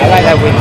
like that with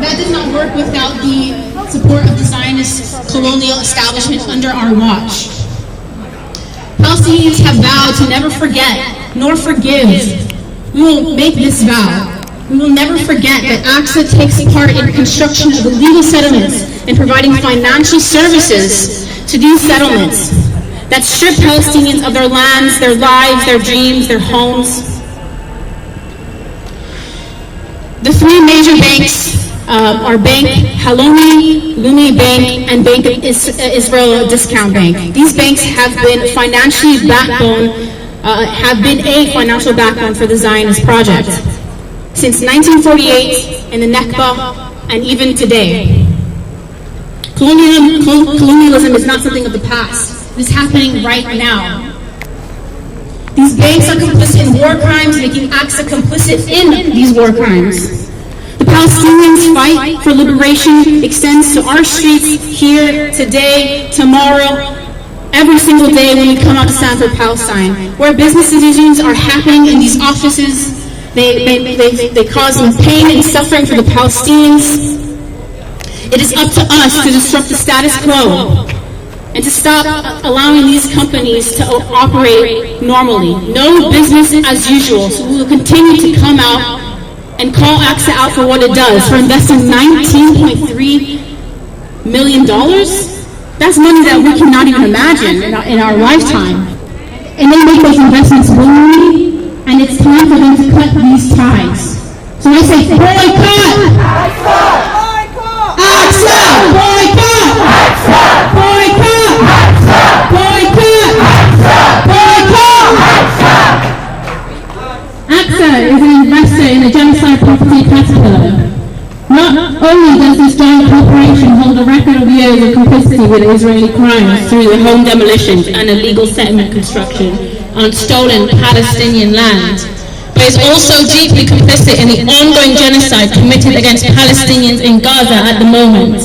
That does not work without the support of the Zionist colonial establishment under our watch. Palestinians have vowed to never forget nor forgive. We will make this vow. We will never forget that AXA takes part in construction of illegal settlements and providing financial services to these settlements that strip Palestinians of their lands, their lives, their dreams, their homes. The three major banks are Bank Halomi, Leumi Bank, and Bank Israel Discount Bank. These banks have been a financial backbone for the Zionist project since 1948 in the Nakba and even today. Colonialism is not something of the past. It is happening right now. These banks are complicit in war crimes, making AXA complicit in these war crimes. The Palestinians' fight for liberation extends to our streets here, today, tomorrow, every single day when we come out to stand for Palestine. Where business decisions are happening in these offices, they cause pain and suffering for the Palestinians. It is up to us to disrupt the status quo and to stop allowing these companies to operate normally. No business as usual. So we will continue to come out and call AXA out for what it does, for investing $19.3 million. That's money that we cannot even imagine in our lifetime. And they make those investments willingly, and it's time for them to cut these ties. So I say, boycott! AXA! Boycott! AXA! Boycott! AXA! with Israeli crimes through the home demolitions and illegal settlement construction on stolen Palestinian land, but is also deeply complicit in the ongoing genocide committed against Palestinians in Gaza at the moment.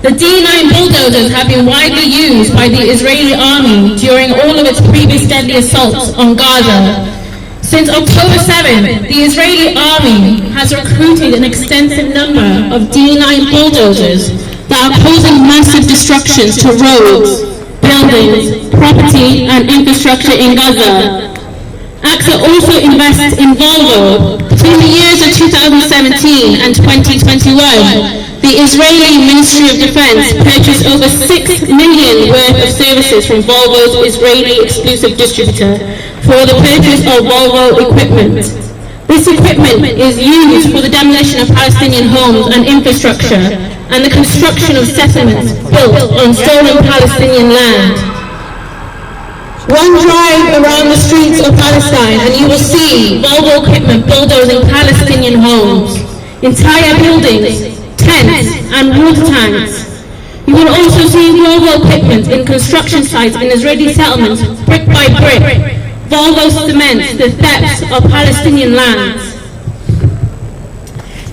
The D9 bulldozers have been widely used by the Israeli army during all of its previous deadly assaults on Gaza. Since October 7th, the Israeli army has recruited an extensive number of D9 bulldozers that are causing massive destructions to roads, buildings, property and infrastructure in Gaza. AXA also invests in Volvo. Between the years of 2017 and 2021, the Israeli Ministry of Defense purchased over 6 million worth of services from Volvo's Israeli exclusive distributor for the purchase of Volvo equipment. This equipment is used for the demolition of Palestinian homes and infrastructure and the construction of settlements built on stolen Palestinian land. One drive around the streets of Palestine and you will see Volvo equipment bulldozing Palestinian homes, entire buildings, tents and water tanks. You will also see Volvo equipment in construction sites in Israeli settlements, brick by brick. Volvo cements the thefts of Palestinian lands.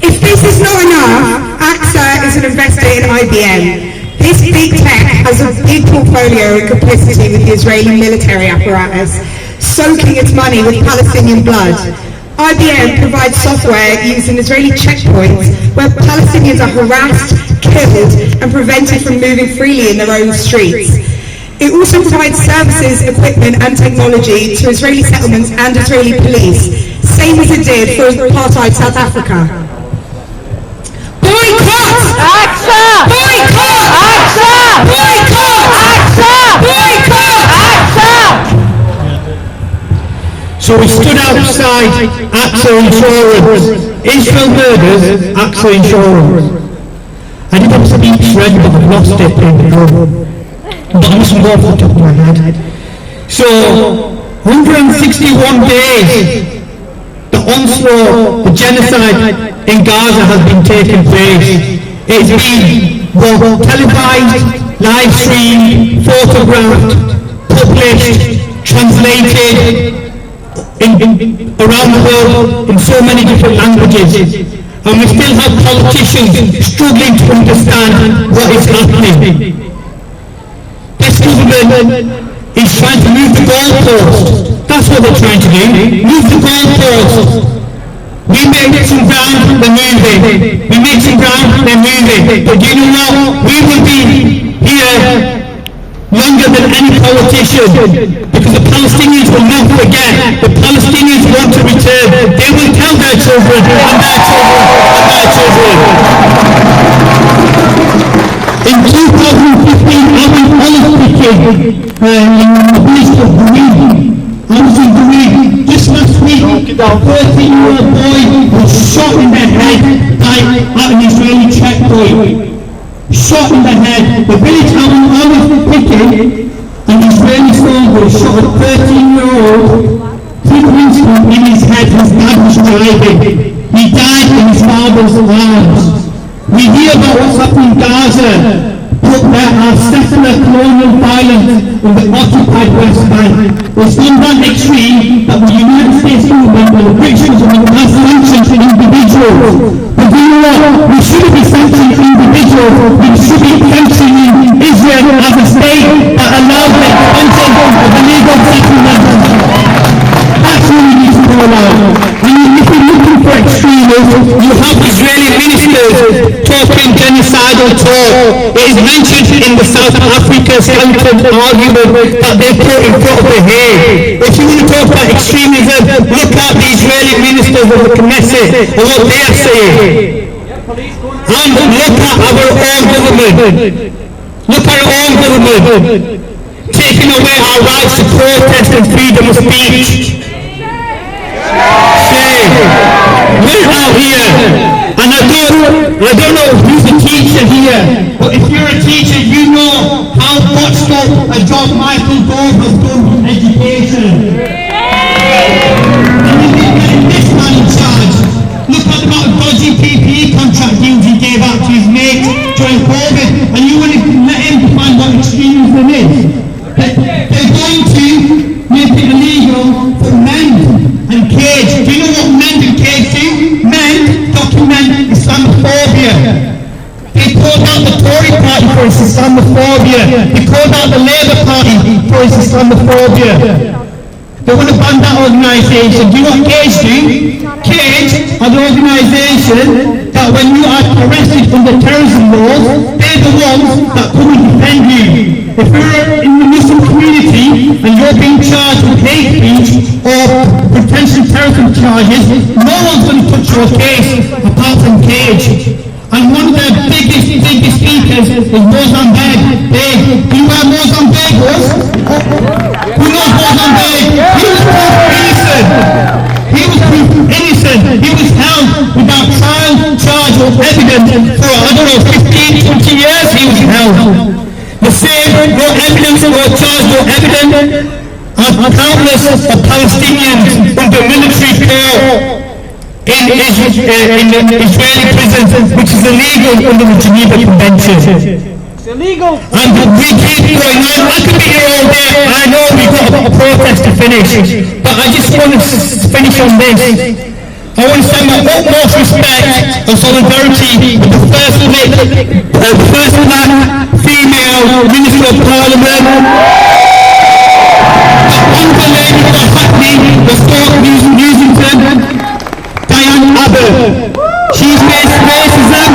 If this is not enough, AXA is an investor in IBM. This big tech has a big portfolio and complicity with the Israeli military apparatus, soaking its money with Palestinian blood. IBM provides software used in Israeli checkpoints where Palestinians are harassed, killed and prevented from moving freely in their own streets. It also provides services, equipment and technology to Israeli settlements and Israeli police, same as it did for apartheid South Africa. Boycott! AXA! Boycott! AXA! Boycott! AXA! Boycott! AXA! So we stood outside AXA Insurance. Israel murders, AXA Insurance. I did have a speech ready, but I've lost it in the room. But I mustn't go off the top of my head. So, 161 days, the onslaught, the genocide in Gaza has been taking place. It's been televised, live streamed, photographed, published, translated around the world in so many different languages. And we still have politicians struggling to understand what is happening. This government is trying to move the goalposts. That's what they're trying to do. Move the goalposts. We make some ground, they're moving. We make some ground, they're moving. But do you know what? We will be here longer than any politician, because the Palestinians will not forget. The Palestinians want to return. They will tell their children and their children and their children. In 2015, I was politicking in the village of Bereid. I was in Bereid. Just last week, a 13-year-old boy was shot in the head at an Israeli checkpoint. Shot in the head. The village I was picking, an Israeli soldier shot a 13-year-old. 3 incidents in his head. His dad was driving. He died in his father's arms. We hear about what's happening in Gaza, but there are secular colonial violence in the occupied West Bank. It's gone that extreme that the United States government and the British government has sanctioned individuals. But you know what? We shouldn't be sanctioning individuals. We should be sanctioning Israel as a state that allows the expansion of illegal settlements. That's what we need to go now. If you're looking for extremists, you have Israeli ministers talking genocidal talk. It is mentioned in the South Africa Stanton argument that they put in front of the Hague. If you want to talk about extremism, look at the Israeli ministers of the Knesset and what they are saying. And look at our own government. Look at our own government taking away our rights to protest and freedom of speech. We're out here, and I don't know who's a teacher here, but if you're a teacher, you know how botched up a job Michael Gove has done with education. And you think that this man in charge, look at the amount of dodgy PPE contract deals he gave out to his mates during COVID, and you want to let him define what for MEND and CAGE. Do you know what MEND and CAGE do? MEND document Islamophobia. They called out the Tory party for its Islamophobia. They called out the Labour Party for its Islamophobia. They want to ban that organisation. Do you know what CAGE do? CAGE are the organisation that when you are arrested under terrorism laws, they're the ones that come and defend you. If you're in the Muslim community and you're being charged with hate speech or potential terrorism charges, no one's going to touch your case apart from CAGE. And one of the biggest speakers is Mozambique. Do you know where Mozambique was? Who knows Mozambique? He was proved innocent. He was proved innocent. He was held without trial, charge or evidence for, 15, 20 years he was held. The same, no evidence, no charge, no evidence, are countless of Palestinians under military law in the Israeli prisons, which is illegal under the Geneva Convention. It's illegal. And we keep going on. I could be here all day. I know we've got a protest to finish, but I just want to finish on this. I want to send my utmost respect and solidarity with the first black female Minister of Parliament. One of the ladies that attacked me was called Newsington. She's faced racism.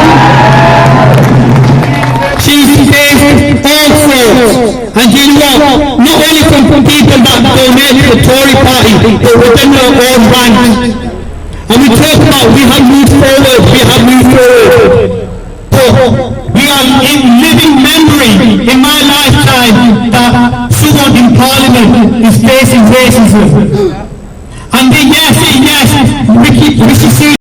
She's faced all sorts. And you know what? Not only from people that donate to the Tory party, but within their own ranks. And we talk about we have moved forward. But we are in living memory in my lifetime that someone in Parliament is facing racism.